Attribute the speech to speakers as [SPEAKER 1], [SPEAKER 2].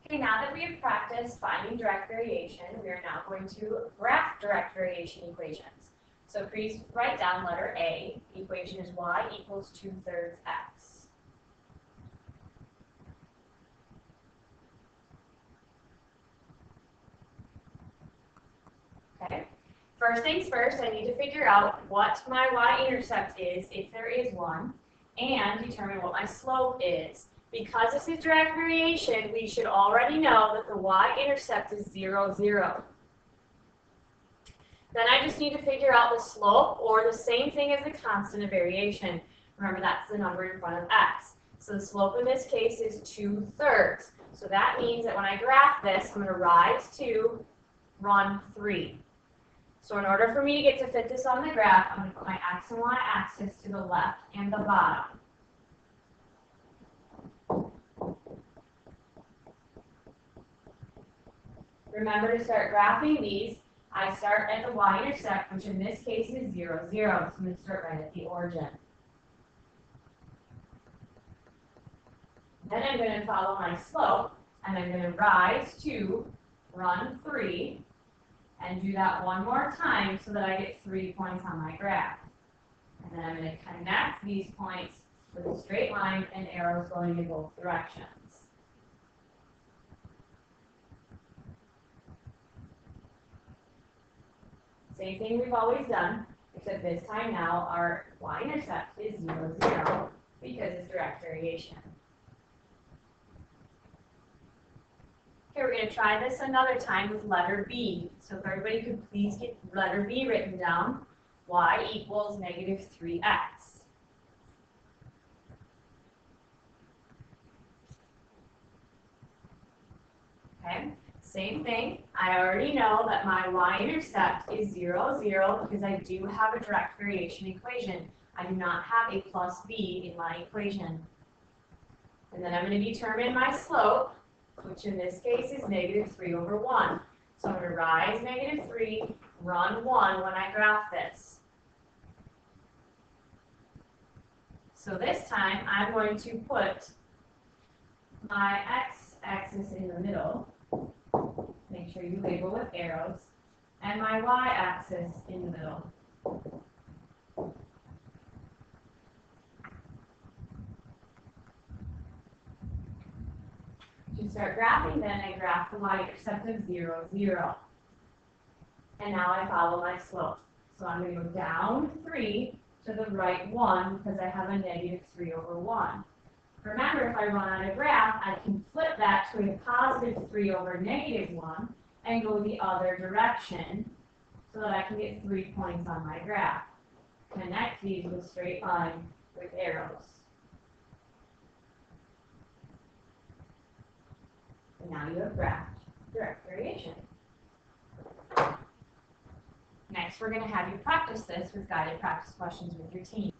[SPEAKER 1] Okay, now that we have practiced finding direct variation, we are now going to graph direct variation equations. So please write down letter A. The equation is y equals 2/3 x. Okay. First things first, I need to figure out what my y-intercept is, if there is one, and determine what my slope is. Because this is direct variation, we should already know that the y-intercept is 0, 0. Then I just need to figure out the slope, or the same thing as the constant of variation. Remember, that's the number in front of x. So the slope in this case is 2/3. So that means that when I graph this, I'm going to rise 2, run 3. So in order for me to get to fit this on the graph, I'm going to put my x and y axis to the left and the bottom. Remember to start graphing these. I start at the y-intercept, which in this case is 0, 0. So I'm going to start right at the origin. Then I'm going to follow my slope, and I'm going to rise 2, run 3, and do that one more time so that I get 3 points on my graph. And then I'm going to connect these points with a straight line and arrows going in both directions. Same thing we've always done, except this time now our y-intercept is 0, 0 because it's direct variation. Okay, we're going to try this another time with letter B. So if everybody could please get letter B written down, y equals -3x. Okay, same thing. I already know that my y-intercept is 0, 0 because I do have a direct variation equation. I do not have a plus b in my equation. And then I'm going to determine my slope, which in this case is -3/1. So I'm going to rise -3, run 1 when I graph this. So this time I'm going to put my x-axis in the middle. Make sure you label with arrows. And my y-axis in the middle. To start graphing, then I graph the y-intercept of 0, 0. And now I follow my slope. So I'm going to go down 3 to the right 1 because I have a -3/1. Remember, if I run on a graph, I can flip that to a +3 over -1 and go the other direction so that I can get 3 points on my graph. Connect these with a straight line with arrows. And now you have graphed direct variation. Next, we're going to have you practice this with guided practice questions with your team.